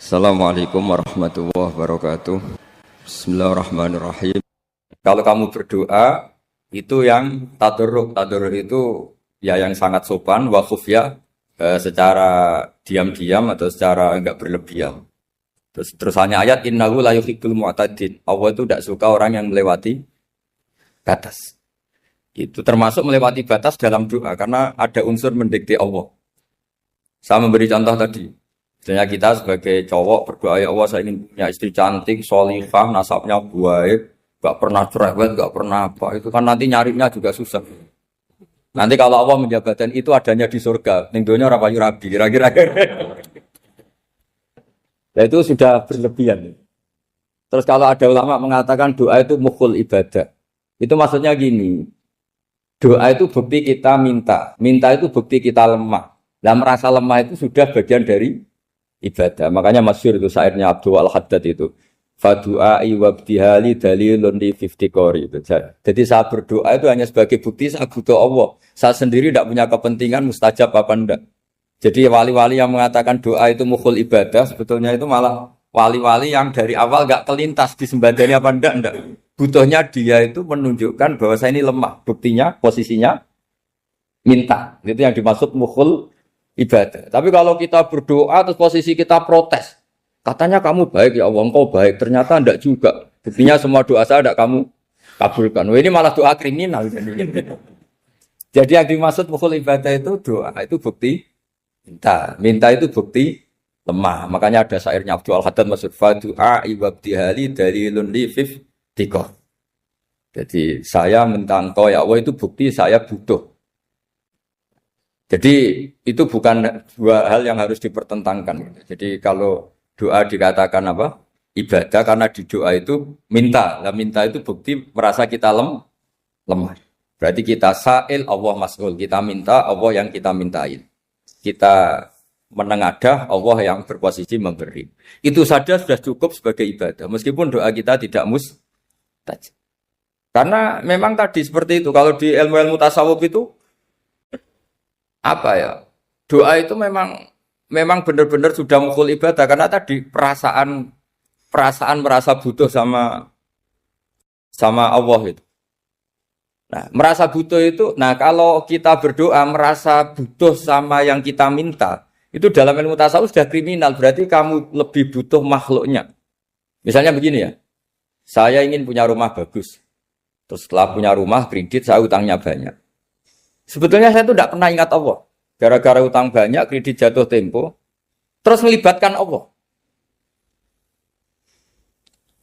Assalamualaikum warahmatullahi wabarakatuh. Bismillahirrahmanirrahim. Kalau kamu berdoa itu yang tadarruk, tadarruk itu ya yang sangat sopan, wa khufya, secara diam-diam atau secara enggak berlebihan. Terus hanya ayat innahu la yuhibbul mu'tadin. Allah itu tidak suka orang yang melewati batas. Itu termasuk melewati batas dalam doa karena ada unsur mendikte Allah. Saya memberi contoh tadi. Misalnya kita sebagai cowok berdoa, ya Allah saya ingin punya istri cantik, sholihah, nasabnya baik, gak pernah cerewet, gak pernah apa. Itu kan nanti nyarinya juga susah. Nanti kalau Allah menjabatkan itu adanya di surga, ning donya ora payu rabi, kira-kira. Nah itu sudah berlebihan. Terus kalau ada ulama mengatakan doa itu mukhul ibadah, itu maksudnya gini, doa itu bukti kita minta, minta itu bukti kita lemah. Dan merasa lemah itu sudah bagian dari ibadah. Makanya masyhur itu syairnya Abdul Al-Haddad itu. Fadu'ai wabtihali dalilun li fiftikori itu. Jadi saya berdoa itu hanya sebagai bukti saya butuh Allah. Saya sendiri tidak punya kepentingan mustajab apa enggak. Jadi wali-wali yang mengatakan doa itu mukhul ibadah sebetulnya itu malah wali-wali yang dari awal enggak kelintas disembadani apa enggak. Butuhnya dia itu menunjukkan bahwa saya ini lemah. Buktinya posisinya minta. Itu yang dimaksud mukhul ibadah. Tapi kalau kita berdoa terus posisi kita protes. Katanya kamu baik ya Allah, engkau baik. Ternyata enggak juga. Buktinya semua doa saya enggak kamu kabulkan. Wah, ini malah doa kriminal. Jadi yang dimaksud mukhul ibadah itu doa itu bukti minta. Minta itu bukti lemah. Makanya ada syairnya Abdul Al-Haddad maksud fadu'a ibabtihali dalilun li fiftikor. Jadi saya minta engkau ya Allah itu bukti saya butuh. Jadi itu bukan dua hal yang harus dipertentangkan. Jadi kalau doa dikatakan apa? Ibadah karena di doa itu minta. Nah, minta itu bukti merasa kita lemah. Berarti kita sa'il Allah mas'ul. Kita minta Allah yang kita mintain. Kita menengadah Allah yang berposisi memberi. Itu saja sudah cukup sebagai ibadah. Meskipun doa kita tidak mustajab. Karena memang tadi seperti itu. Kalau di ilmu-ilmu tasawuf itu apa ya? Doa itu memang benar-benar sudah mukhul ibadah karena tadi perasaan merasa butuh sama Allah itu. Nah, merasa butuh itu, nah kalau kita berdoa merasa butuh sama yang kita minta, itu dalam ilmu tasawuf sudah kriminal, berarti kamu lebih butuh makhluknya. Misalnya begini ya, saya ingin punya rumah bagus, terus setelah punya rumah kredit saya utangnya banyak. Sebetulnya saya itu tidak pernah ingat Allah. Gara-gara utang banyak, kredit jatuh tempo, terus melibatkan Allah.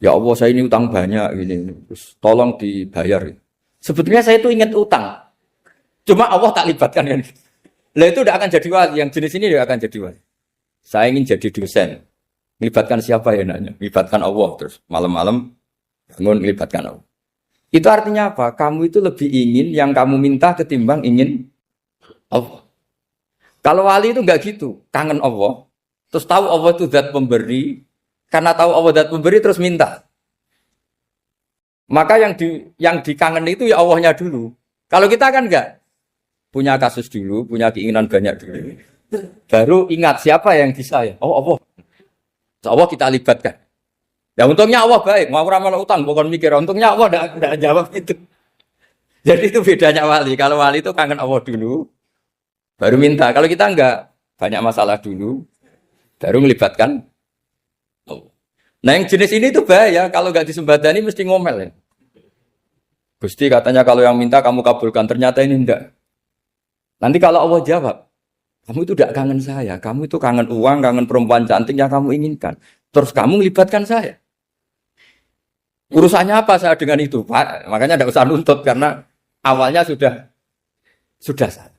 Ya Allah, saya ini utang banyak, ini, terus tolong dibayar. Sebetulnya saya itu ingat utang, cuma Allah tak libatkan. Lah itu tidak akan jadi wali, yang jenis ini tidak akan jadi wali. Saya ingin jadi dosen, melibatkan siapa ya nanya? Melibatkan Allah, terus malam-malam bangun melibatkan Allah. Itu artinya apa? Kamu itu lebih ingin yang kamu minta ketimbang ingin Allah. Kalau wali itu enggak gitu, kangen Allah. Terus tahu Allah itu zat pemberi, karena tahu Allah zat pemberi terus minta. Maka yang dikangen itu ya Allahnya dulu. Kalau kita kan enggak. Punya kasus dulu, punya keinginan banyak dulu. Baru ingat siapa yang bisa ya? Oh Allah. Allah kita libatkan. Ya untungnya Allah baik, mau ramal utang bukan mikir, untungnya Allah enggak jawab itu. Jadi itu bedanya wali. Kalau wali itu kangen Allah dulu, baru minta. Kalau kita enggak, banyak masalah dulu, baru melibatkan Allah. Nah yang jenis ini itu bahaya, kalau enggak disembadani mesti ngomel ya. Gusti katanya kalau yang minta kamu kabulkan, ternyata ini enggak. Nanti kalau Allah jawab, kamu itu enggak kangen saya, kamu itu kangen uang, kangen perempuan cantik yang kamu inginkan. Terus kamu melibatkan saya. Urusannya apa saya dengan itu, Pak? Makanya tidak usah nuntut karena awalnya sudah salah.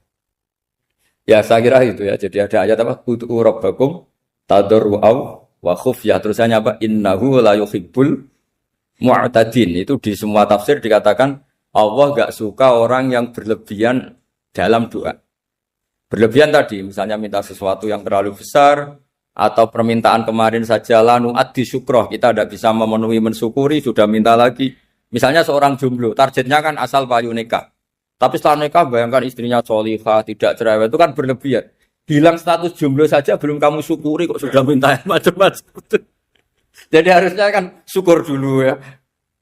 Ya saya kira itu ya. Jadi ada ayat apa? Ud'u rabbakum tadarru'aw wa khufyah. Terusannya apa? Innahu la yuhibbul mu'tadin. Itu di semua tafsir dikatakan Allah enggak suka orang yang berlebihan dalam doa. Berlebihan tadi, misalnya minta sesuatu yang terlalu besar, atau permintaan kemarin saja lanu addi syukroh, kita tidak bisa memenuhi mensyukuri, sudah minta lagi. Misalnya seorang jomblo, targetnya kan asal payu nikah. Tapi setelah nikah bayangkan istrinya sholihah, tidak cerewet, itu kan berlebihan. Hilang status jomblo saja belum kamu syukuri kok sudah minta yang macam-macam. Jadi harusnya kan syukur dulu ya.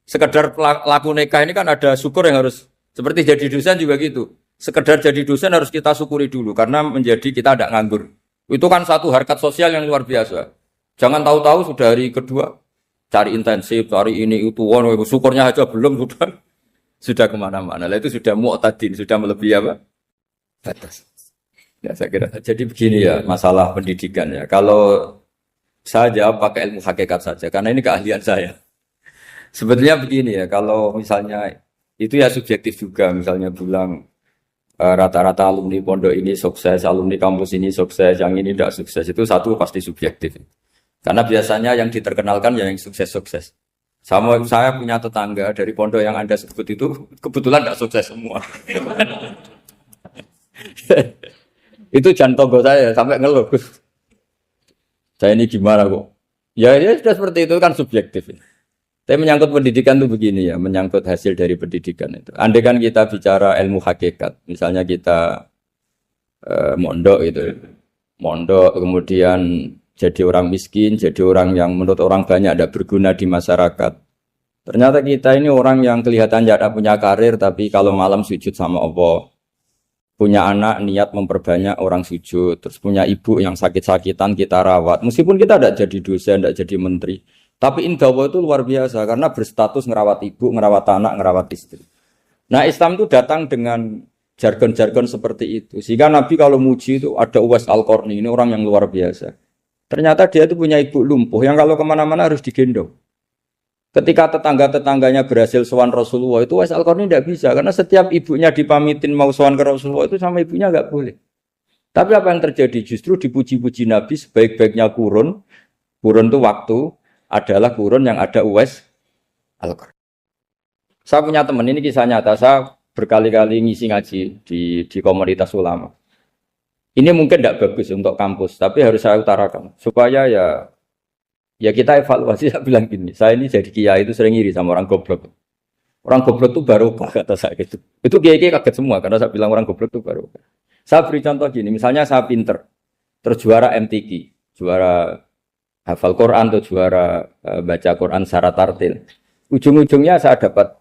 Sekedar laku nikah ini kan ada syukur yang harus seperti jadi dosen juga gitu. Sekedar jadi dosen harus kita syukuri dulu karena menjadi kita tidak nganggur. Itu kan satu harkat sosial yang luar biasa. Jangan tahu-tahu sudah hari kedua cari intensif, cari ini itu, syukurnya aja belum sudah kemana-mana. Lah itu sudah mu'tadin, sudah melebihi apa? Batas. Ya saya kira. Jadi begini ya masalah pendidikan ya. Kalau saya jawab pakai ilmu hakikat saja karena ini keahlian saya. Sebetulnya begini ya, kalau misalnya itu ya subjektif juga, misalnya bilang rata-rata alumni pondok ini sukses, alumni kampus ini sukses, yang ini tidak sukses, itu satu pasti subjektif. Karena biasanya yang diterkenalkan yang sukses-sukses. Saya punya tetangga dari pondok yang Anda sebut itu kebetulan tidak sukses semua. Itu jantung saya sampai ngeluh. Saya ini gimana kok? Ya sudah seperti itu kan subjektif. Tapi menyangkut pendidikan itu begini ya, menyangkut hasil dari pendidikan itu. Andai kan kita bicara ilmu hakikat, misalnya kita mondok itu, mondok kemudian jadi orang miskin, jadi orang yang menurut orang banyak tidak berguna di masyarakat. Ternyata kita ini orang yang kelihatan tidak punya karir, tapi kalau malam sujud sama Allah. Punya anak niat memperbanyak orang sujud, terus punya ibu yang sakit-sakitan kita rawat. Meskipun kita tidak jadi dosen, tidak jadi menteri. Tapi indah Allah itu luar biasa karena berstatus ngerawat ibu, ngerawat anak, ngerawat istri. Nah Islam itu datang dengan jargon-jargon seperti itu. Sehingga Nabi kalau muji itu ada Uwais Al-Qarni, ini orang yang luar biasa. Ternyata dia itu punya ibu lumpuh yang kalau kemana-mana harus digendong. Ketika tetangga-tetangganya berhasil sowan Rasulullah itu Uwais Al-Qarni tidak bisa karena setiap ibunya dipamitin mau sowan ke Rasulullah itu sama ibunya nggak boleh. Tapi apa yang terjadi? Justru dipuji-puji Nabi sebaik-baiknya kurun itu waktu adalah kurun yang ada Uwais Al-Qarni. Saya punya teman, ini kisah nyata, saya berkali-kali ngisi ngaji di komunitas ulama. Ini mungkin tidak bagus untuk kampus, tapi harus saya utarakan supaya ya kita evaluasi. Saya bilang gini, saya ini jadi kiai itu sering iri sama orang goblok. Orang goblok itu barokah kata saya gitu. Itu kiai kaget semua karena saya bilang orang goblok itu barokah. Saya beri contoh gini, misalnya saya pinter, terus juara MTQ, juara hafal Quran atau juara baca Quran secara tartil. Ujung-ujungnya saya dapat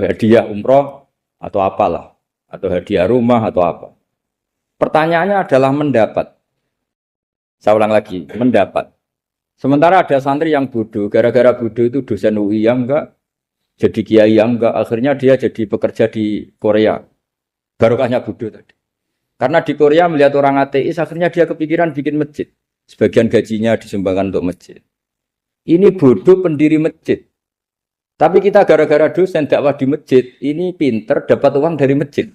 hadiah umroh atau apalah, atau hadiah rumah atau apa. Pertanyaannya adalah mendapat. Saya ulang lagi, mendapat. Sementara ada santri yang bodoh, gara-gara bodoh itu dosen UI yang enggak, jadi kiai yang enggak, akhirnya dia jadi bekerja di Korea. Barokahnya bodoh tadi. Karena di Korea melihat orang ateis, akhirnya dia kepikiran bikin masjid. Sebagian gajinya disumbangkan untuk masjid. Ini bodoh pendiri masjid. Tapi kita gara-gara dosen dakwah di masjid, ini pinter dapat uang dari masjid.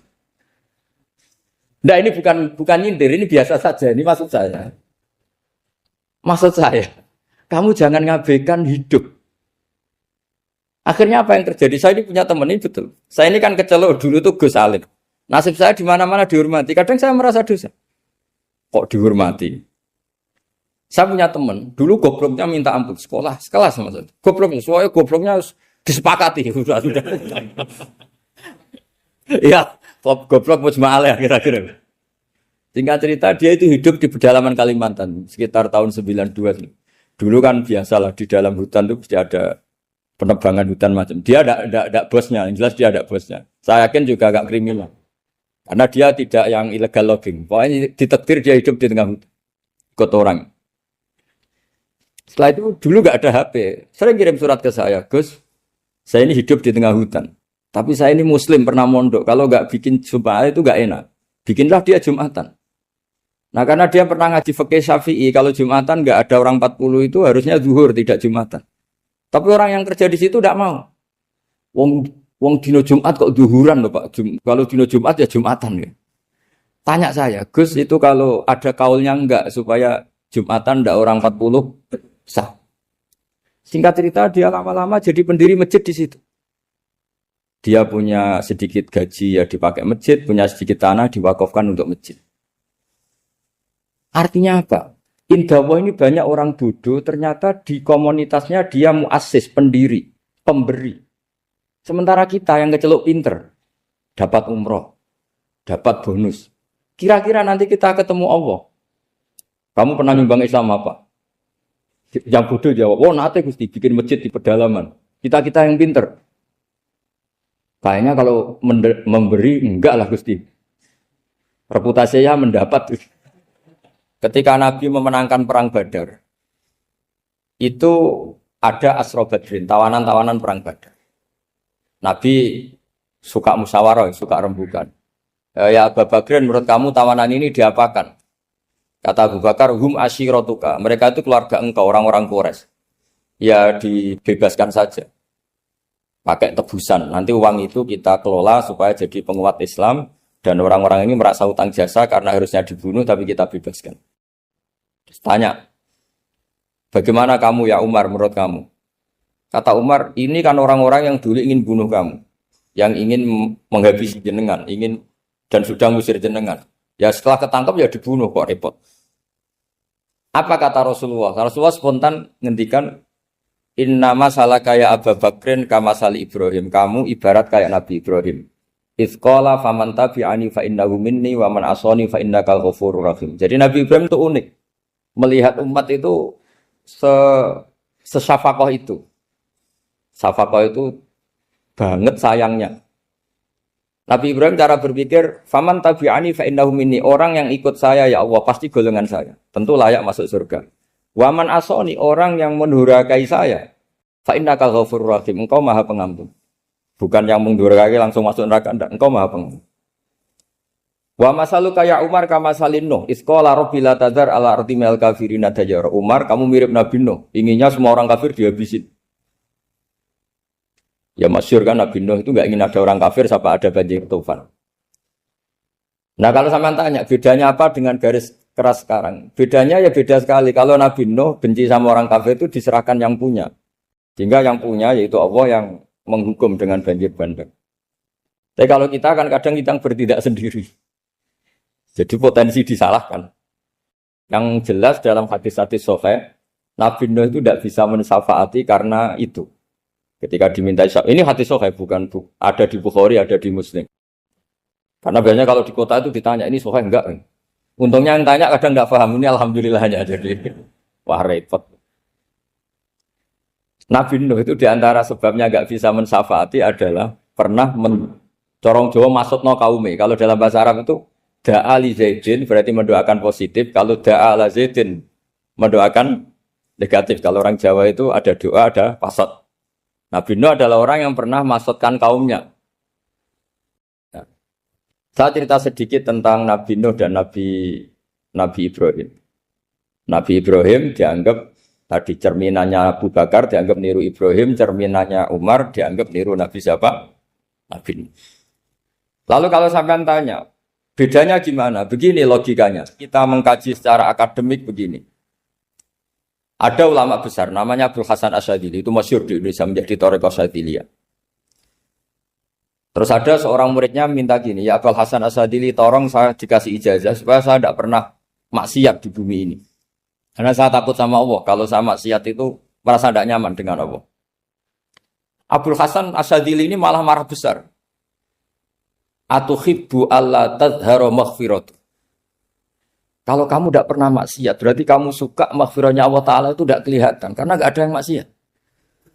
Nah ini bukan nyindir, ini biasa saja, ini maksud saya. Maksud saya, kamu jangan ngabaikan hidup. Akhirnya apa yang terjadi? Saya ini punya teman ini betul. Saya ini kan kecelok dulu tuh Gus Alim. Nasib saya di mana-mana dihormati. Kadang saya merasa dosa. Kok dihormati? Saya punya teman, dulu gobloknya minta ampun sekolah, sekelas maksudnya. Gobloknya, soalnya gobloknya harus disepakati. Sudah. Iya, goblok mujma'al ya kira-kira. Singkat cerita dia itu hidup di pedalaman Kalimantan sekitar tahun 92. Dulu kan biasalah di dalam hutan itu pasti ada penebangan hutan macam. Dia ada bosnya, yang jelas dia ada bosnya. Saya yakin juga agak kriminal. Karena dia tidak yang illegal logging. Pokoknya ditakdir dia hidup di tengah hutan. Ikut orang. Setelah itu dulu nggak ada HP. Sering kirim surat ke saya, Gus, saya ini hidup di tengah hutan. Tapi saya ini muslim pernah mondok. Kalau nggak bikin Jumat itu nggak enak. Bikinlah dia Jumatan. Nah karena dia pernah ngaji fikih Syafi'i, kalau Jumatan nggak ada orang 40 itu harusnya zuhur tidak Jumatan. Tapi orang yang kerja di situ tidak mau. Wong dino Jumat kok zuhuran loh Pak. Kalau dino Jumat ya Jumatan ya. Tanya saya, Gus itu kalau ada kaulnya enggak supaya Jumatan ndak orang 40 sah. Singkat cerita dia lama-lama jadi pendiri masjid di situ. Dia punya sedikit gaji ya dipakai masjid, punya sedikit tanah diwakafkan untuk masjid. Artinya apa? Indawa ini banyak orang bodoh, ternyata di komunitasnya dia muassis, pendiri, pemberi. Sementara kita yang kecelok pinter, dapat umroh, dapat bonus. Kira-kira nanti kita ketemu Allah. Kamu pernah nyumbang Islam apa? Yang bodoh jawab, oh nanti Gusti bikin masjid di pedalaman. Kita yang pinter. Kayaknya kalau memberi enggak lah Gusti. Reputasinya mendapat. Ketika Nabi memenangkan perang Badar, itu ada Asra Badrin, tawanan-tawanan perang Badar. Nabi suka musyawarah, suka rembukan. Ya Abu Bakar, menurut kamu tawanan ini diapakan? Kata Abu Bakar, hum asyiratuka. Mereka itu keluarga engkau, orang-orang Quraisy. Ya dibebaskan saja. Pakai tebusan. Nanti uang itu kita kelola supaya jadi penguat Islam. Dan orang-orang ini merasa utang jasa karena harusnya dibunuh, tapi kita bebaskan. Terus tanya, bagaimana kamu ya Umar menurut kamu? Kata Umar, ini kan orang-orang yang dulu ingin bunuh kamu. Yang ingin menghabisi jenengan, ingin dan sudah ngusir jenengan. Ya setelah ketangkap ya dibunuh, kok repot. Apa kata Rasulullah? Rasulullah spontan ngendikan, inna masalah kayak Abu Bakrin kamasali Ibrahim. Kamu ibarat kayak Nabi Ibrahim. Izqala faman tabi'ani fa innahu minni wa man asani fa innakal ghafurur rahim. Jadi Nabi Ibrahim itu unik. Melihat umat itu sesyafakoh itu. Syafakoh itu banget sayangnya. Nabi Ibrahim cara berpikir, faman tabi'ani fa innahu minni, orang yang ikut saya ya Allah pasti golongan saya, tentu layak masuk surga. Waman asoni, orang yang mendurhakai saya, fa innakal ghafurur rahim, engkau Maha Pengampun. Bukan yang mendurhakai langsung masuk neraka, enggak, engkau Maha Pengampun. Wa masaluka ya Umar kama salin Nuh, isqala rabbi la tadzar ala ardi minal kafirina dajjara. Umar, kamu mirip Nabi Nuh, inginnya semua orang kafir dihabisin. Ya masyhur kan Nabi Nuh itu enggak ingin ada orang kafir sampai ada banjir tufan. Nah kalau sampean tanya bedanya apa dengan garis keras sekarang? Bedanya ya beda sekali. Kalau Nabi Nuh benci sama orang kafir itu diserahkan yang punya. Sehingga yang punya yaitu Allah yang menghukum dengan banjir bandang. Tapi kalau kita kan kadang kita bertindak sendiri. Jadi potensi disalahkan. Yang jelas dalam hadis-hadis sahih, Nabi Nuh itu tidak bisa mensyafaati karena itu. Ketika diminta syafaat, ini hadis sahih bukan ada di Bukhari, ada di Muslim. Karena biasanya kalau di kota itu ditanya ini sahih enggak? Untungnya yang tanya kadang enggak paham, ini alhamdulillahnya jadi wah repot. Nabi Nuh itu diantara sebabnya enggak bisa mensyafaati adalah pernah corong Jawa maksudno kaume. Kalau dalam bahasa Arab itu da'a li Zaidin berarti mendoakan positif, kalau da'a la Zaidin mendoakan negatif. Kalau orang Jawa itu ada doa, ada pasot. Nabi Nuh adalah orang yang pernah maksudkan kaumnya. Nah, saya cerita sedikit tentang Nabi Nuh dan Nabi Ibrahim. Nabi Ibrahim dianggap tadi cerminannya Abu Bakar, dianggap niru Ibrahim, cerminannya Umar, dianggap niru Nabi siapa? Nabi Nuh. Lalu kalau sampean tanya, bedanya gimana? Begini logikanya. Kita mengkaji secara akademik begini. Ada ulama besar, namanya Abdul Hasan Asyadzili, itu masyhur di Indonesia menjadi Thariqah Asyadziliyah. Terus ada seorang muridnya minta gini, ya Abdul Hasan Asyadzili, tolong saya dikasih ijazah supaya saya tidak pernah maksiat di bumi ini. Karena saya takut sama Allah, kalau saya maksiat itu merasa tidak nyaman dengan Allah. Abdul Hasan Asyadzili ini malah marah besar. Atuhibbu alla tadhharu maghfiratu. Kalau kamu tidak pernah maksiat, berarti kamu suka maghfirahnya Allah Ta'ala itu tidak kelihatan. Karena tidak ada yang maksiat.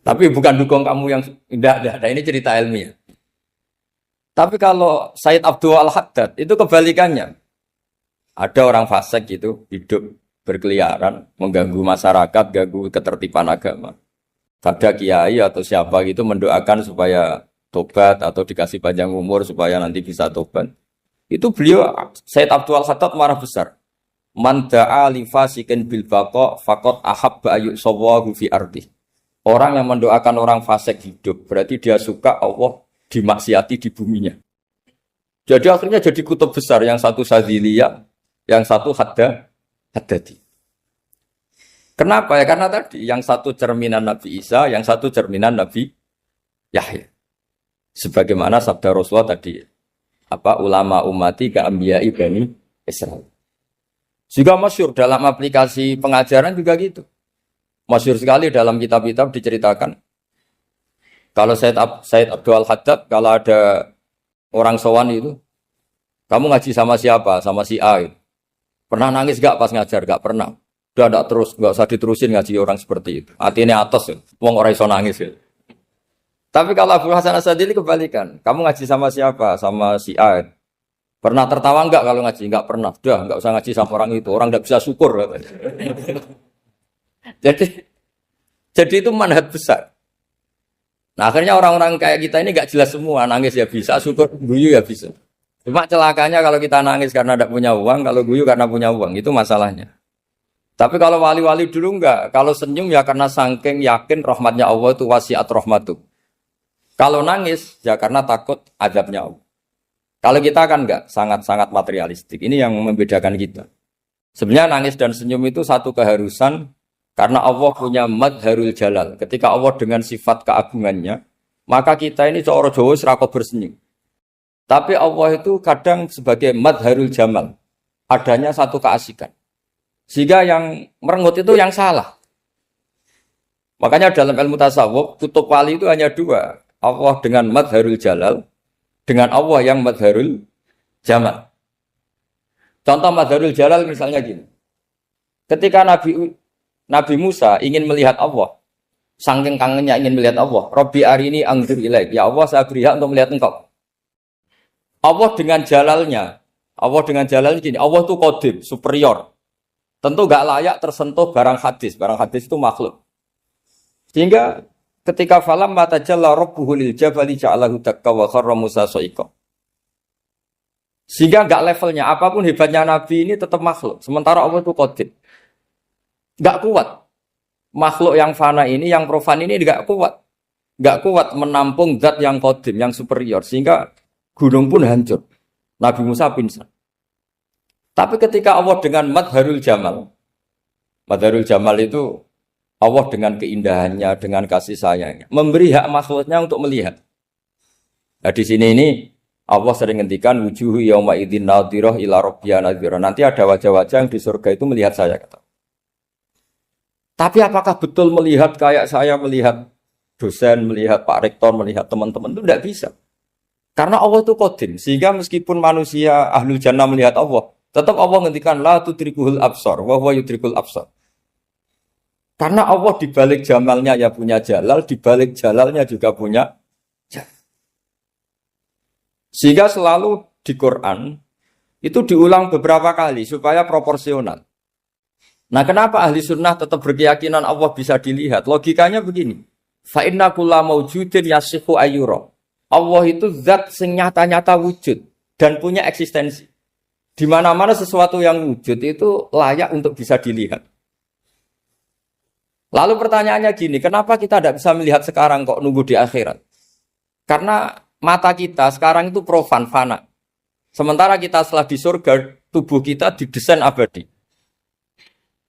Tapi bukan dukung kamu yang tidak. Ini cerita ilmiah. Tapi kalau Said Abdul Al-Haddad, itu kebalikannya. Ada orang fasik gitu, hidup berkeliaran, mengganggu masyarakat, ganggu ketertiban agama. Ada kiai atau siapa gitu mendoakan supaya tobat atau dikasih panjang umur supaya nanti bisa tobat. Itu beliau, Said Abdul Al-Haddad marah besar. Man da'a li fasikin bil baqa faqad ahabba ayu sawahu fi ardi. Orang yang mendoakan orang fasik hidup berarti dia suka Allah dimaksiati di buminya. Jadi akhirnya jadi kutub besar, yang satu Sadziliyah, yang satu Haddadi. Kenapa ya? Karena tadi yang satu cerminan Nabi Isa, yang satu cerminan Nabi Yahya. Sebagaimana sabda Rasulullah tadi, ulama ummati ka anbiya'i bani Israil. Juga masyhur dalam aplikasi pengajaran juga gitu. Masyhur sekali dalam kitab-kitab diceritakan. Kalau Said Abdul Haddad, kalau ada orang sowan itu, Kamu ngaji sama siapa? Sama si A. Pernah nangis gak pas ngajar? Gak pernah. Udah gak terus, gak usah diterusin ngaji orang seperti itu. Hatinya atas ya. Wong orang iso nangis ya. Tapi kalau Abu Hasan Asadili kebalikan. Kamu ngaji sama siapa? Sama si A. Pernah tertawa enggak kalau ngaji? Enggak pernah. Udah, enggak usah ngaji sama orang itu. Orang enggak bisa syukur. jadi itu manhaj besar. Nah, akhirnya orang-orang kayak kita ini enggak jelas semua. Nangis ya bisa, syukur, guyu ya bisa. Cuma celakanya kalau kita nangis karena tidak punya uang, kalau guyu karena punya uang, itu masalahnya. Tapi kalau wali-wali dulu enggak. Kalau senyum ya karena saking yakin rahmatnya Allah itu wasiat rahmatu. Kalau nangis ya karena takut azabnya Allah. Kalau kita kan enggak, sangat-sangat materialistik. Ini yang membedakan kita. Sebenarnya nangis dan senyum itu satu keharusan karena Allah punya madharul jalal. Ketika Allah dengan sifat keagungannya, maka kita ini seorang Jawa serakot bersenyum. Tapi Allah itu kadang sebagai madharul jamal. Adanya satu keasikan. Sehingga yang merengut itu yang salah. Makanya dalam ilmu tasawuf, kutub wali itu hanya dua. Allah dengan madharul jalal, dengan Allah yang madharul jamal. Contoh madharul jalal misalnya gini. Ketika Nabi Musa ingin melihat Allah, saking kangennya ingin melihat Allah, Rabbi arini anzur ilaik, ya Allah saya beri hak untuk melihat engkau. Allah dengan jalalnya gini, Allah itu qadim, superior. Tentu gak layak tersentuh barang hadis itu makhluk. Sehingga ketika falam matajalla rabbuhu lil jabali ja'alahu dakka wa kharra Musa sa'iqa. Sehingga enggak levelnya, apapun hebatnya Nabi ini tetap makhluk. Sementara Allah itu qadim. Enggak kuat. Makhluk yang fana ini, yang profan ini enggak kuat. Enggak kuat menampung zat yang qadim, yang superior. Sehingga gunung pun hancur. Nabi Musa pingsan. Tapi ketika Allah dengan madharul jamal itu Allah dengan keindahannya, dengan kasih sayangnya, memberi hak makhluknya untuk melihat. Nah di sini ini Allah sering ngendikan wujuhu yauma idzin nadhirah ila rabbiha nadhirah. Nanti ada wajah-wajah yang di surga itu melihat saya kata. Tapi apakah betul melihat kayak saya melihat dosen, melihat Pak Rektor, melihat teman-teman itu tidak bisa. Karena Allah itu qadim, sehingga meskipun manusia ahlul jannah melihat Allah, tetap Allah ngendikan la tudrikuhul absar wa huwa yudrikul absar. Karena Allah di balik jamalnya ya punya jalal, di balik jalalnya juga punya jalal. Sehingga selalu di Quran itu diulang beberapa kali supaya proporsional. Nah, kenapa ahli sunnah tetap berkeyakinan Allah bisa dilihat? Logikanya begini. Fa inna kulla maujudin yasihu ayyura. Allah itu zat sing nyata-nyata wujud dan punya eksistensi. Di mana-mana sesuatu yang wujud itu layak untuk bisa dilihat. Lalu pertanyaannya gini, kenapa kita tidak bisa melihat sekarang kok nunggu di akhirat? Karena mata kita sekarang itu profan, fana. Sementara kita setelah di surga, tubuh kita didesain abadi.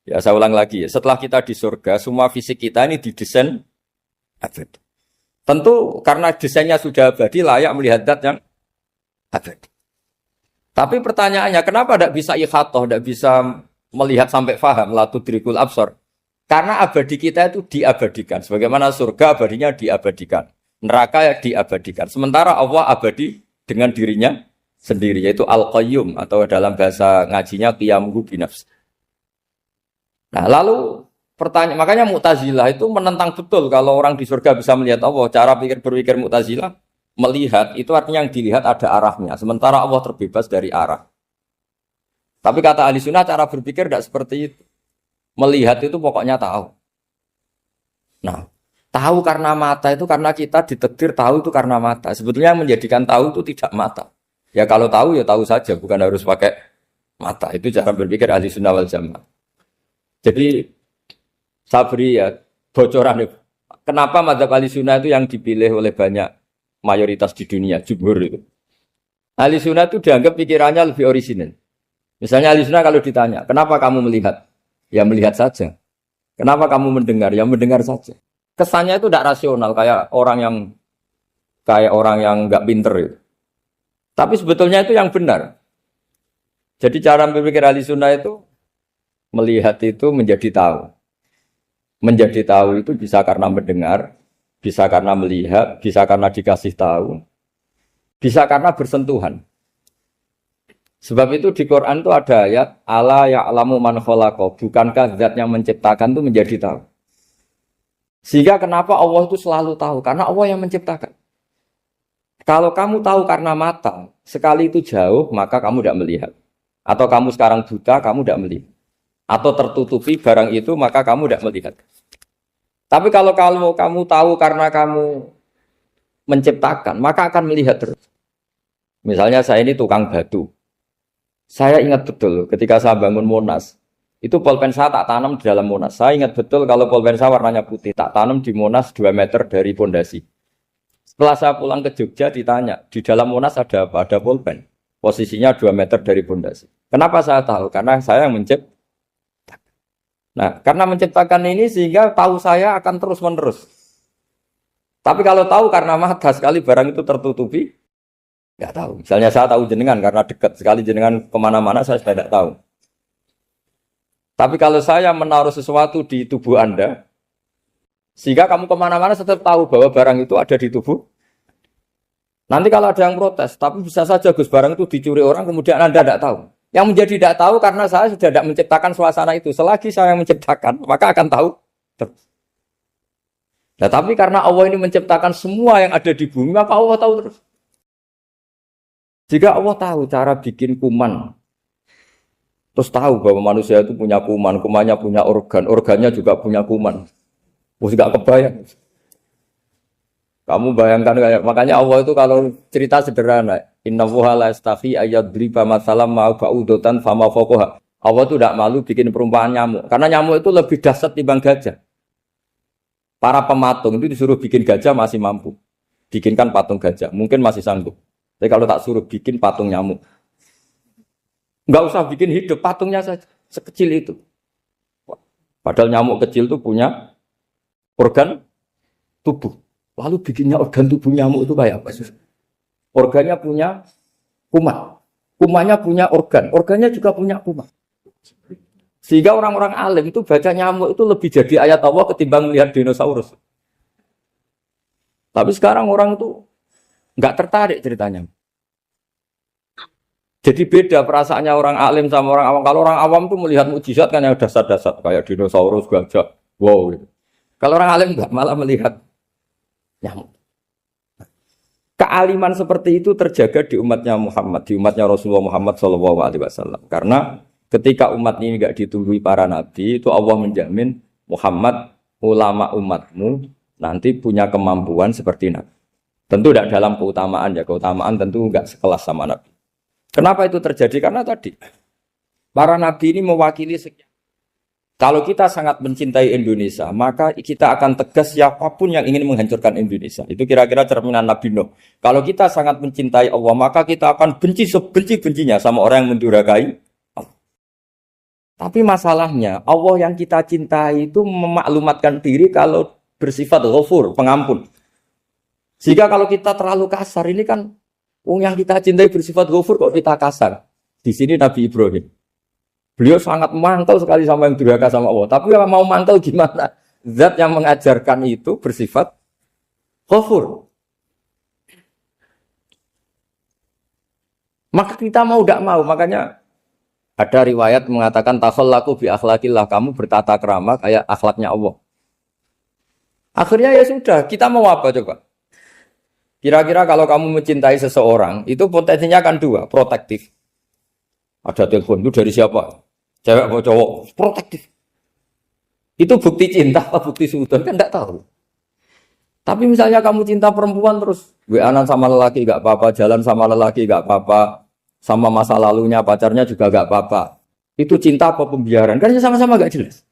Ya saya ulang lagi ya, setelah kita di surga, semua fisik kita ini didesain abadi. Tentu karena desainnya sudah abadi, layak melihat zat yang abadi. Tapi pertanyaannya, kenapa tidak bisa ikhatoh, tidak bisa melihat sampai faham, la tudrikul absar? Karena abadi kita itu diabadikan. Sebagaimana surga abadinya diabadikan. Neraka ya diabadikan. Sementara Allah abadi dengan dirinya sendiri, yaitu Al-Qayyum, atau dalam bahasa ngajinya Qiyamuhu binafs. Nah lalu pertanyaan, makanya Mu'tazilah itu menentang betul kalau orang di surga bisa melihat Allah. Cara berpikir Mu'tazilah, melihat itu artinya yang dilihat ada arahnya. Sementara Allah terbebas dari arah. Tapi kata ahli sunnah cara berpikir tidak seperti itu. Melihat itu pokoknya tahu. Nah, tahu karena mata itu karena kita ditakdir tahu itu karena mata. Sebetulnya yang menjadikan tahu itu tidak mata. Ya kalau tahu ya tahu saja, bukan harus pakai mata. Itu cara berpikir ahli sunnah wal jamaah. Jadi saya beri ya bocoran. Kenapa mazhab ahli sunnah itu yang dipilih oleh banyak mayoritas di dunia, jumhur itu. Ahli sunnah itu dianggap pikirannya lebih orisinal. Misalnya ahli sunnah kalau ditanya, kenapa kamu melihat? Ya melihat saja. Kenapa kamu mendengar? Ya mendengar saja. Kesannya itu tidak rasional, kayak orang yang nggak pinter itu. Tapi sebetulnya itu yang benar. Jadi cara berpikir ahli sunnah itu melihat itu menjadi tahu. Menjadi tahu itu bisa karena mendengar, bisa karena melihat, bisa karena dikasih tahu, bisa karena bersentuhan. Sebab itu di Quran itu ada ayat ala ya'lamu man khalaqa, bukankah zat yang menciptakan itu menjadi tahu. Sehingga kenapa Allah itu selalu tahu? Karena Allah yang menciptakan. Kalau kamu tahu karena mata, sekali itu jauh, maka kamu tidak melihat. Atau kamu sekarang buta, kamu tidak melihat. Atau tertutupi barang itu, maka kamu tidak melihat. Tapi kalau kamu tahu karena kamu menciptakan, maka akan melihat terus. Misalnya saya ini tukang batu. Saya ingat betul ketika saya bangun Monas, itu pulpen saya tak tanam di dalam Monas. Saya ingat betul kalau pulpen saya warnanya putih, tak tanam di Monas 2 meter dari pondasi. Setelah saya pulang ke Jogja ditanya, di dalam Monas ada apa? Ada pulpen. Posisinya 2 meter dari pondasi. Kenapa saya tahu? Karena saya yang menciptakan. Nah, karena menciptakan ini sehingga tahu saya akan terus-menerus. Tapi kalau tahu karena mata sekali barang itu tertutupi, nggak tahu. Misalnya saya tahu jenengan karena dekat sekali jenengan kemana-mana saya sudah tidak tahu. Tapi kalau saya menaruh sesuatu di tubuh Anda, sehingga kamu kemana-mana tetap tahu bahwa barang itu ada di tubuh. Nanti kalau ada yang protes, tapi bisa saja Gus barang itu dicuri orang kemudian Anda tidak tahu. Yang menjadi tidak tahu karena saya sudah tidak menciptakan suasana itu. Selagi saya yang menciptakan, maka akan tahu terus. Nah, tapi karena Allah ini menciptakan semua yang ada di bumi, maka Allah tahu terus. Jika Allah tahu cara bikin kuman, terus tahu bahwa manusia itu punya kuman, kumannya punya organ, organnya juga punya kuman. Terus gak kebayang. Kamu bayangkan kayak, makanya Allah itu kalau cerita sederhana, innallaha la yastahi ayyadriba matsalam ma ba'udatan fama fawqaha. Allah itu tidak malu bikin perumpamaan nyamuk, karena nyamuk itu lebih dahsyat timbang gajah. Para pematung itu disuruh bikin gajah masih mampu. Bikinkan patung gajah, mungkin masih sanggup. Tapi kalau tak suruh bikin patung nyamuk, nggak usah bikin hidup, patungnya saja sekecil itu. Padahal nyamuk kecil itu punya organ tubuh. Lalu bikinnya organ tubuh nyamuk itu kayak apa? Organnya punya kuman, kumannya punya organ, organnya juga punya kuman. Sehingga orang-orang alim itu baca nyamuk itu lebih jadi ayat Allah ketimbang melihat dinosaurus. Tapi sekarang orang itu nggak tertarik ceritanya. Jadi beda perasaannya orang alim sama orang awam. Kalau orang awam tuh melihat mukjizat kan yang dasar-dasar kayak dinosaurus, gajah, wow gitu. Kalau orang alim nggak, malah melihat nyamuk. Kealiman seperti itu terjaga di umatnya Muhammad, di umatnya Rasulullah Muhammad SAW. Karena ketika umat ini nggak ditunggui para nabi, itu Allah menjamin Muhammad, ulama umatmu nanti punya kemampuan seperti nabi. Tentu tidak dalam keutamaan ya, keutamaan tentu nggak sekelas sama nabi. Kenapa itu terjadi? Karena tadi para nabi ini mewakili sekian. Kalau kita sangat mencintai Indonesia, maka kita akan tegas siapapun yang ingin menghancurkan Indonesia. Itu kira-kira cerminan Nabi Nuh. Kalau kita sangat mencintai Allah, maka kita akan benci sebenci-bencinya sama orang yang mendurhakai Allah. Tapi masalahnya, Allah yang kita cintai itu memaklumatkan diri kalau bersifat ghafur, pengampun. Sehingga kalau kita terlalu kasar, ini kan yang kita cintai bersifat ghafur kok kita kasar. Di sini Nabi Ibrahim. Beliau sangat mangkel sekali sama yang durhaka sama Allah. Tapi mau mangkel gimana? Zat yang mengajarkan itu bersifat ghafur. Maka kita mau tidak mau. Makanya ada riwayat mengatakan takhallaku bi akhlaqillah. Kamu bertata krama kayak akhlaknya Allah. Akhirnya ya sudah. Kita mau apa coba? Kira-kira kalau kamu mencintai seseorang, itu potensinya kan dua. Protektif. Ada telepon, itu dari siapa? Cewek atau cowok, protektif. Itu bukti cinta apa bukti suudon kan tidak tahu. Tapi misalnya kamu cinta perempuan terus WA-an sama lelaki gak apa-apa, jalan sama lelaki gak apa-apa, sama masa lalunya pacarnya juga gak apa-apa. Itu cinta apa pembiaran? Kan sama-sama gak jelas.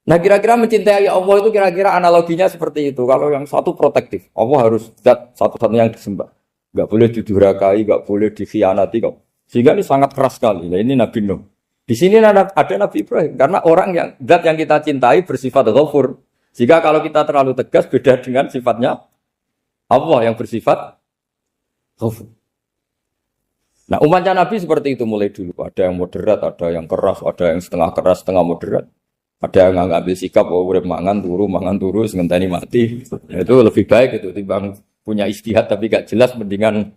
Nah kira-kira mencintai Allah itu kira-kira analoginya seperti itu. Kalau yang satu protektif, Allah harus zat satu-satunya yang disembah. Gak boleh didurhakai, gak boleh dikhianati kok. Sehingga ini sangat keras sekali. Nah, ini Nabi Nuh. Di sini ada Nabi Ibrahim. Karena orang yang zat yang kita cintai bersifat ghafur. Jika kalau kita terlalu tegas beda dengan sifatnya Allah yang bersifat ghafur. Nah umatnya Nabi seperti itu mulai dulu. Ada yang moderat, ada yang keras, ada yang setengah keras, setengah moderat. Ada yang ngambil sikap, oh udah mangan turu, ngenteni mati. Nah, itu lebih baik itu timbang punya ijtihad tapi gak jelas mendingan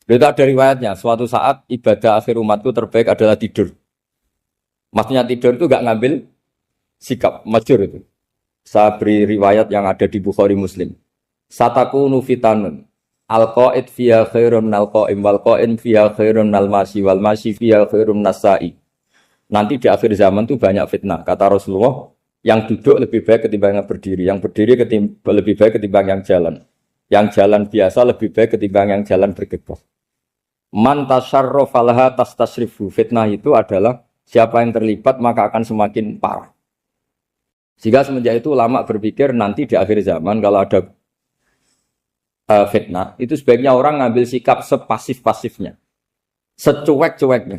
Itu ada riwayatnya, suatu saat ibadah akhir umatku terbaik adalah tidur. Maksudnya tidur itu gak ngambil sikap, masyhur itu. Saya beri riwayat yang ada di Bukhari Muslim. Satakunu fitanun. Al-qa'id fiha khairun al-qa'im wal-qa'in fiha khairun al-masi wal-masi fiha khairun nasai. Nanti di akhir zaman itu banyak fitnah. Kata Rasulullah, yang duduk lebih baik ketimbang yang berdiri. Yang berdiri lebih baik ketimbang yang jalan. Yang jalan biasa lebih baik ketimbang yang jalan bergegas. Man tasyarrafa laha tastasrifu. Fitnah itu adalah siapa yang terlibat maka akan semakin parah. Sehingga semenjak itu ulama berpikir nanti di akhir zaman kalau ada fitnah, itu sebaiknya orang ngambil sikap sepasif-pasifnya, secuek-cueknya.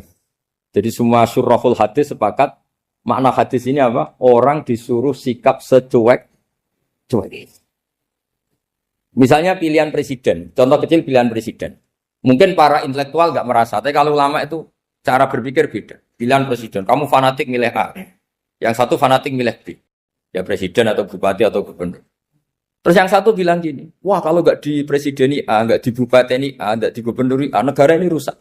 Jadi semua syurahul hadis sepakat, makna hadis ini apa? Orang disuruh sikap secuek-cuek. Misalnya pilihan presiden, contoh kecil pilihan presiden. Mungkin para intelektual nggak merasa, tapi kalau ulama itu cara berpikir beda. Pilihan presiden, kamu fanatik milih A, yang satu fanatik milih B. Ya presiden atau bupati atau gubernur. Terus yang satu bilang gini, wah kalau nggak di presiden A, nggak di bupati A, nggak di gubernur A, negara ini rusak.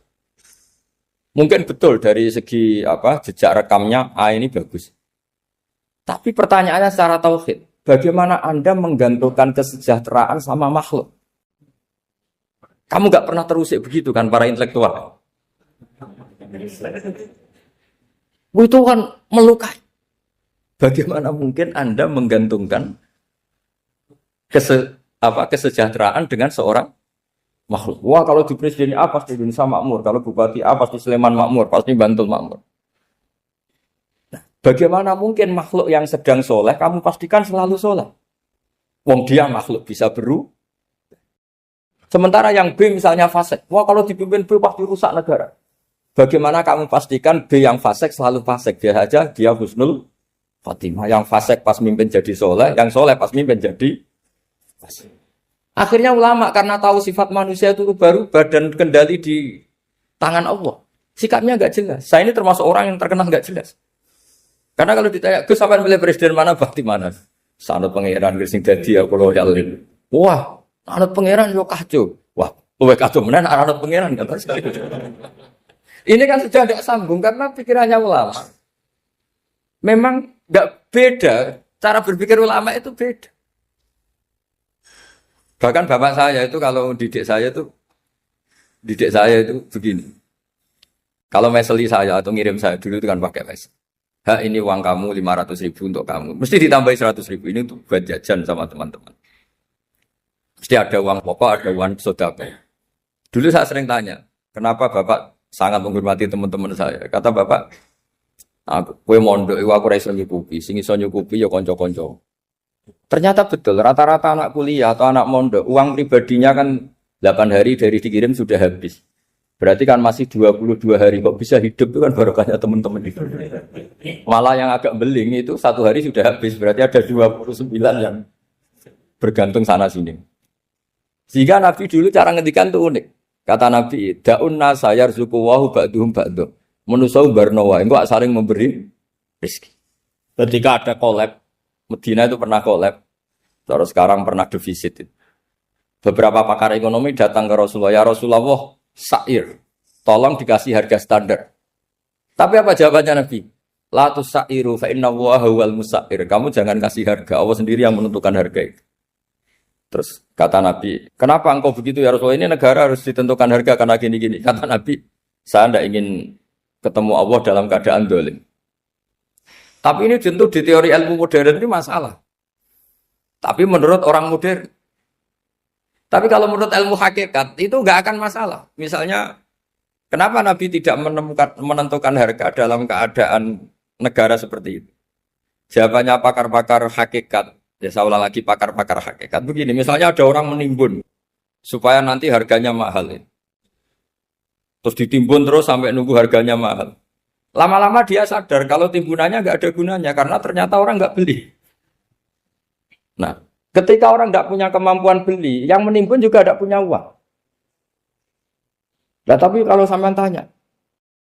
Mungkin betul dari segi jejak rekamnya A ini bagus. Tapi pertanyaannya secara tauhid, bagaimana Anda menggantungkan kesejahteraan sama makhluk? Kamu nggak pernah terusik begitu kan para intelektual? Itu kan melukai. Bagaimana mungkin Anda menggantungkan kesejahteraan dengan seorang makhluk? Wah kalau di presiden A pasti Indonesia makmur, kalau bupati A pasti Sleman makmur, pasti Bantul makmur. Nah, bagaimana mungkin makhluk yang sedang soleh kamu pastikan selalu soleh? Wong dia makhluk bisa sementara yang B misalnya fasik, wah kalau dipimpin B pasti rusak negara. Bagaimana kamu pastikan B yang fasik selalu fasik? Dia saja dia husnul Fatimah, yang fasik pas mimpin jadi soleh, yang soleh pas mimpin jadi fasik. Akhirnya ulama karena tahu sifat manusia itu baru badan kendali di tangan Allah. Sikapnya nggak jelas. Saya ini termasuk orang yang terkenal nggak jelas. Karena kalau ditanya, Gus sampean milih presiden mana, bakti mana? Sanad pangeran sing dadi aku loyal. Wah, anut pangeran yo kacau. Wah, luwih kacau menan anut pangeran kata sekali. Ini kan sudah tidak sambung karena pikirannya ulama. Memang nggak beda, cara berpikir ulama itu beda. Bahkan bapak saya itu kalau didik saya itu begini. Kalau meseli saya atau ngirim saya dulu itu kan pakai mesel. Ini uang kamu 500.000 untuk kamu. Mesti ditambahi 100.000 ini untuk buat jajan sama teman-teman. Mesti ada uang pokok, ada uang sodako. Dulu saya sering tanya, kenapa bapak sangat menghormati teman-teman saya? Kata bapak, kowe mondok iku aku ora iso nyukupi, sing iso nyukupi ya kanca-kanca. Ternyata betul, rata-rata anak kuliah atau anak mondok, uang pribadinya kan 8 hari dari dikirim sudah habis. Berarti kan masih 22 hari kok bisa hidup itu kan barokahnya teman-teman itu. Malah yang agak beling itu 1 hari sudah habis, berarti ada 29 yang bergantung sana sini. Sehingga Nabi dulu cara ngendikan itu unik. Kata Nabi, da'un nasa yarzuqu wahu ba'duhum ba'duh. Manusia barnawa, engko saling memberi rezeki. Ketika ada collab, Medina itu pernah collab, terus sekarang pernah defisit. Beberapa pakar ekonomi datang ke Rasulullah, ya Rasulullah, sa'ir, tolong dikasih harga standar. Tapi apa jawabannya Nabi? La tusairu fa inna Allaha huwal musair. Kamu jangan kasih harga, Allah sendiri yang menentukan harga itu. Terus kata Nabi, kenapa engkau begitu ya Rasulullah? Ini negara harus ditentukan harga karena gini-gini. Kata Nabi, saya tidak ingin ketemu Allah dalam keadaan dolim. Tapi ini tentu di teori ilmu modern ini masalah. Tapi menurut orang modern. Tapi kalau menurut ilmu hakikat itu nggak akan masalah. Misalnya, kenapa Nabi tidak menentukan harga dalam keadaan negara seperti itu? Jawabannya pakar-pakar hakikat. Ya saya ulang lagi pakar-pakar hakikat. Begini, misalnya ada orang menimbun supaya nanti harganya mahal. Terus ditimbun terus sampai nunggu harganya mahal. Lama-lama dia sadar kalau timbunannya nggak ada gunanya karena ternyata orang nggak beli. Nah, ketika orang nggak punya kemampuan beli, yang menimbun juga nggak punya uang. Nah, tapi kalau sampean tanya,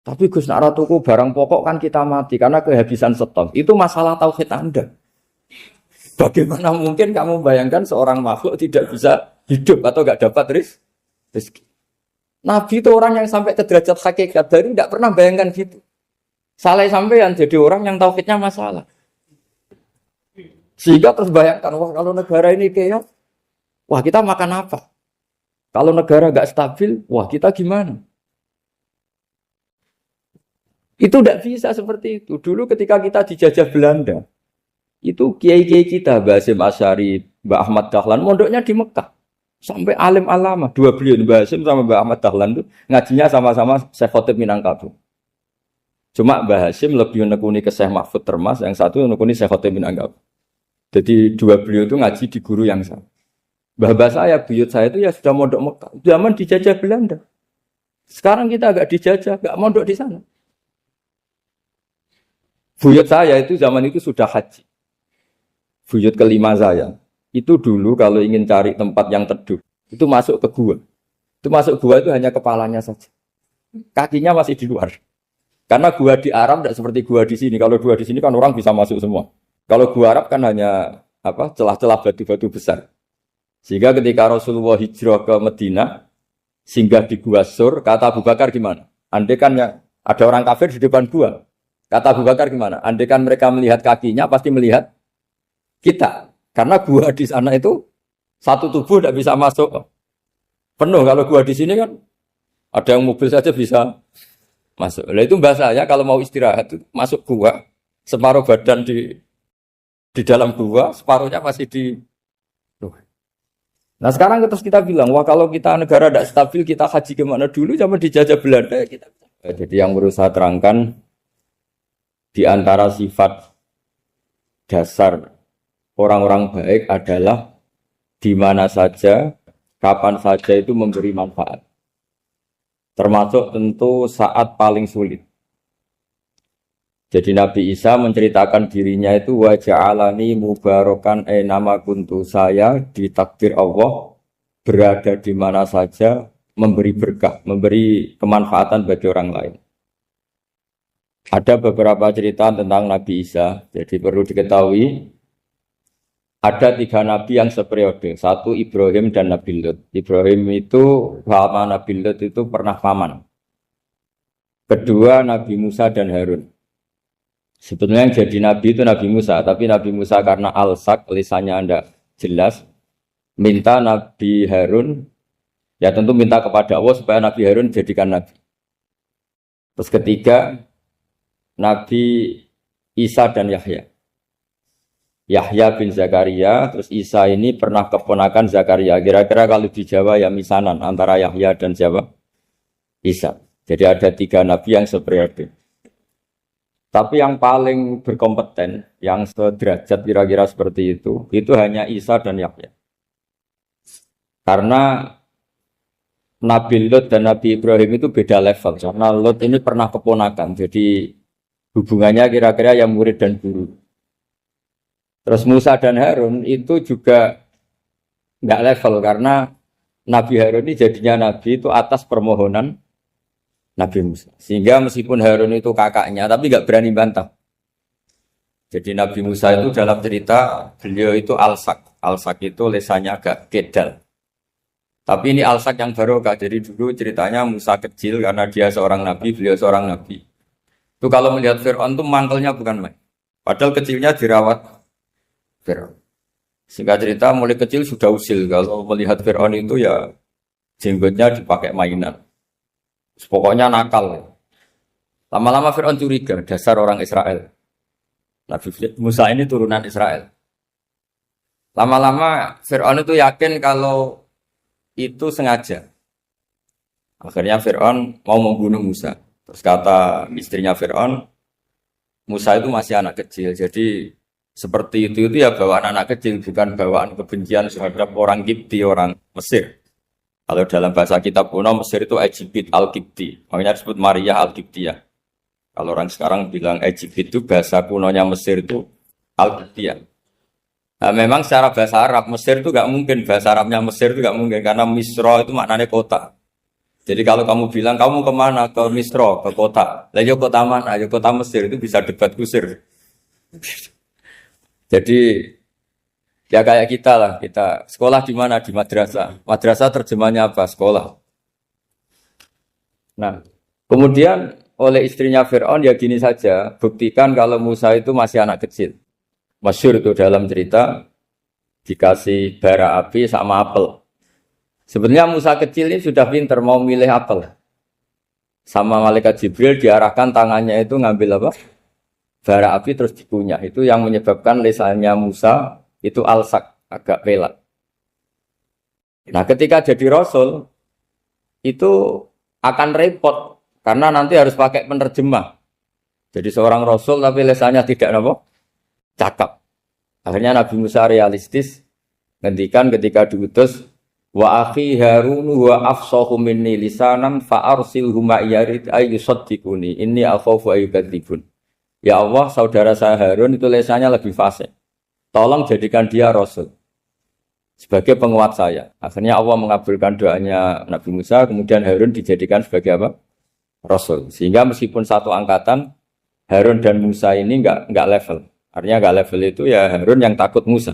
tapi Gus nak tuku barang pokok kan kita mati karena kehabisan stok. Itu masalah tauhid Anda. Bagaimana mungkin kamu bayangkan seorang makhluk tidak bisa hidup atau nggak dapat rezeki? Nabi itu orang yang sampai ke derajat hakikat, dari tidak pernah bayangkan gitu. Salah sampean jadi orang yang tauhidnya masalah. Sehingga terus bayangkan, wah kalau negara ini kayak, wah kita makan apa? Kalau negara gak stabil, wah kita gimana? Itu tidak bisa seperti itu. Dulu ketika kita dijajah Belanda, itu kiai-kiai kita, Mbah Hasyim Asy'ari, Mbah Ahmad Dahlan, mondoknya di Mekah. Sampai alim alama, dua beliau, Mbah Hasyim sama Mbah Ahmad Dahlan itu ngajinya sama-sama Syekh Khotib Minangkabau. Cuma Mbah Hasyim lebih menekuni ke Syekh Mahfud Termas, yang satu menekuni Syekh Khotib Minangkabau. Jadi dua beliau itu ngaji di guru yang sama. Mbah saya, buyut saya itu ya sudah mondok Mekah. Zaman dijajah Belanda. Sekarang kita agak dijajah, agak mondok di sana. Buyut saya itu zaman itu sudah haji. Buyut kelima saya. Itu dulu kalau ingin cari tempat yang teduh, itu masuk ke gua. Itu masuk gua itu hanya kepalanya saja. Kakinya masih di luar. Karena gua di Arab tidak seperti gua di sini. Kalau gua di sini kan orang bisa masuk semua. Kalau gua Arab kan hanya celah-celah batu-batu besar. Sehingga ketika Rasulullah hijrah ke Madinah, singgah di Gua Sur, kata Abu Bakar gimana? Andai kan ya, ada orang kafir di depan gua. Kata Abu Bakar gimana? Andai kan mereka melihat kakinya, pasti melihat kita. Karena gua di sana itu satu tubuh tidak bisa masuk penuh. Kalau gua di sini kan ada yang mobil saja bisa masuk. Nah itu bahasanya kalau mau istirahat itu masuk gua, separuh badan di dalam gua, separuhnya masih di. Nah sekarang terus kita bilang, wah kalau kita negara tidak stabil, kita haji kemana dulu, zaman dijajah Belanda ya kita. Jadi yang berusaha terangkan, di antara sifat dasar orang-orang baik adalah di mana saja, kapan saja itu memberi manfaat. Termasuk tentu saat paling sulit. Jadi Nabi Isa menceritakan dirinya itu wa ja'alani mubarakan nama kuntu, saya ditakdir Allah berada di mana saja memberi berkah, memberi kemanfaatan bagi orang lain. Ada beberapa cerita tentang Nabi Isa, jadi perlu diketahui ada 3 nabi yang seperiode, satu Ibrahim dan Nabi Lut. Ibrahim itu sama Nabi Lut itu pernah paman. Kedua Nabi Musa dan Harun. Sebetulnya yang jadi nabi itu Nabi Musa, tapi Nabi Musa karena alsak, lisannya Anda jelas, minta Nabi Harun, ya tentu minta kepada Allah supaya Nabi Harun jadikan nabi. Terus ketiga, Nabi Isa dan Yahya. Yahya bin Zakaria, terus Isa ini pernah keponakan Zakaria. Kira-kira kalau di Jawa ya misanan antara Yahya dan siapa? Isa. Jadi ada 3 nabi yang seperiode. Tapi yang paling berkompeten, yang sederajat kira-kira seperti itu hanya Isa dan Yahya. Karena Nabi Lut dan Nabi Ibrahim itu beda level. Karena Lut ini pernah keponakan, jadi hubungannya kira-kira yang murid dan guru. Terus Musa dan Harun itu juga nggak level, karena Nabi Harun ini jadinya Nabi itu atas permohonan Nabi Musa. Sehingga meskipun Harun itu kakaknya, tapi nggak berani bantah. Jadi Nabi Musa itu dalam cerita, beliau itu alsak. Alsak itu lesannya agak kedal. Tapi ini alsak yang barokah. Jadi dulu ceritanya Musa kecil, karena dia seorang Nabi, beliau seorang Nabi. Itu kalau melihat Fir'aun itu mangkelnya bukan main. Padahal kecilnya dirawat Fir'aun. Singkat cerita mulai kecil sudah usil. Kalau melihat Fir'aun itu ya jenggotnya dipakai mainan. Pokoknya nakal. Lama-lama Fir'aun curiga, dasar orang Israel. Nabi Musa ini turunan Israel. Lama-lama Fir'aun itu yakin kalau itu sengaja. Akhirnya Fir'aun mau membunuh Musa. Terus kata istrinya Fir'aun, Musa itu masih anak kecil. Jadi seperti itu ya bawaan anak kecil, bukan bawaan kebencian terhadap orang Kipti, orang Mesir. Kalau dalam bahasa kitab kuno Mesir itu Egypt al-Kipti, makanya disebut Maria al-Kiptiyah. Kalau orang sekarang bilang Egypt itu bahasa kunonya Mesir itu al-Kiptiyah. Nah, memang secara bahasa Arab Mesir itu nggak mungkin, bahasa Arabnya Mesir itu nggak mungkin karena Misro itu maknanya kota. Jadi kalau kamu bilang kamu kemana, ke Misro, ke kota, lah kota mana? Ya kota Mesir, itu bisa debat kusir. Jadi ya kayak kita lah, kita sekolah di mana? Di madrasah. Madrasah terjemahnya apa? Sekolah. Nah, kemudian oleh istrinya Fir'aun ya gini saja, buktikan kalau Musa itu masih anak kecil. Masyhur itu dalam cerita dikasih bara api sama apel. Sebenarnya Musa kecil ini sudah pinter mau milih apel. Sama malaikat Jibril diarahkan tangannya itu ngambil apa? Bara api terus dikunyah. Itu yang menyebabkan lisannya Musa itu alsak, agak pelat. Nah, ketika jadi rasul itu akan repot karena nanti harus pakai penerjemah. Jadi seorang rasul tapi lisannya tidak apa? Cakap. Akhirnya Nabi Musa realistis ngendikan ketika diutus wa akhi Harun wa afsahu minni lisanan fa arsilhu ma'iyarid ayyusaddiquni inni akhafu ayyukadzibun. Ya Allah, saudara saya Harun itu lisannya lebih fasih. Tolong jadikan dia rasul sebagai penguat saya. Akhirnya Allah mengabulkan doanya Nabi Musa, kemudian Harun dijadikan sebagai apa? Rasul. Sehingga meskipun satu angkatan, Harun dan Musa ini enggak level. Artinya enggak level itu ya Harun yang takut Musa.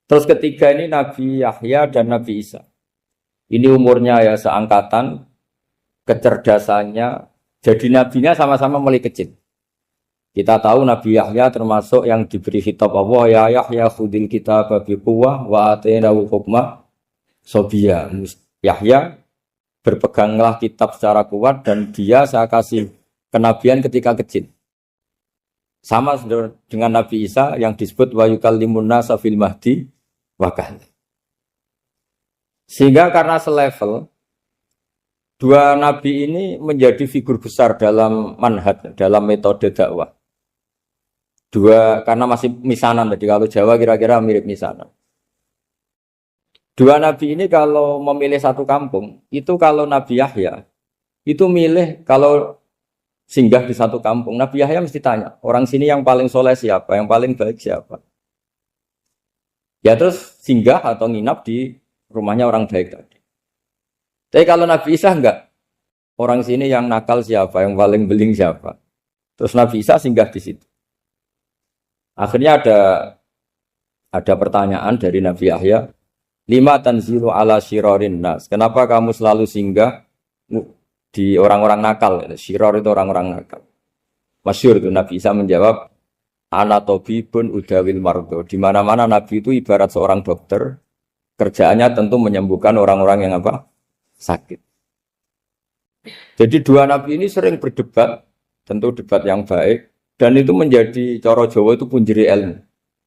Terus ketiga ini Nabi Yahya dan Nabi Isa. Ini umurnya ya seangkatan, kecerdasannya, jadi nabinya sama-sama mulai kecil. Kita tahu Nabi Yahya termasuk yang diberi khitab Allah, ya Yahya khudil kitab biquwwah wa atainahu hukma sobiyya. Yahya berpeganglah kitab secara kuat dan dia saya kasih kenabian ketika kecil. Sama dengan Nabi Isa yang disebut wa yukallimun nasa fil mahdi wa kahla. Sehingga karena selevel dua nabi ini menjadi figur besar dalam manhaj, dalam metode dakwah. Dua, karena masih misanan tadi, kalau Jawa kira-kira mirip misanan. Dua nabi ini kalau memilih satu kampung, itu kalau Nabi Yahya, itu milih kalau singgah di satu kampung, Nabi Yahya mesti tanya, orang sini yang paling soleh siapa, yang paling baik siapa. Ya terus singgah atau nginap di rumahnya orang baik tadi. Tapi kalau Nabi Isa enggak, orang sini yang nakal siapa, yang paling beling siapa. Terus Nabi Isa singgah di situ. Akhirnya ada pertanyaan dari Nabi Yahya, lima tanzilu ala syirarin nas. Kenapa kamu selalu singgah di orang-orang nakal? Syiror itu orang-orang nakal. Masyhur itu Nabi Isa menjawab, ana tabibun udawil mardo. Di mana-mana Nabi itu ibarat seorang dokter, kerjaannya tentu menyembuhkan orang-orang yang apa? Sakit. Jadi dua Nabi ini sering berdebat, tentu debat yang baik. Dan itu menjadi cara Jawa itu punjeri ilmu.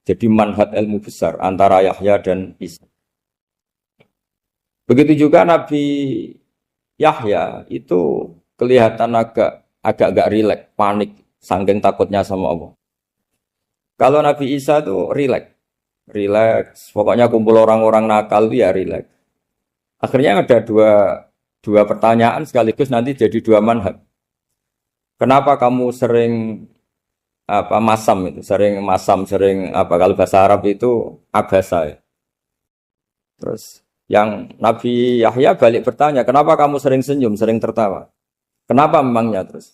Jadi manhaj ilmu besar antara Yahya dan Isa. Begitu juga Nabi Yahya itu kelihatan agak rileks, panik, saking takutnya sama Allah. Kalau Nabi Isa itu rileks. Pokoknya kumpul orang-orang nakal itu ya rileks. Akhirnya ada dua pertanyaan sekaligus nanti jadi dua manhaj. Kenapa kamu sering masam itu, sering kalau bahasa Arab itu abasa ya. Terus yang Nabi Yahya balik bertanya, kenapa kamu sering senyum, sering tertawa? Kenapa memangnya terus?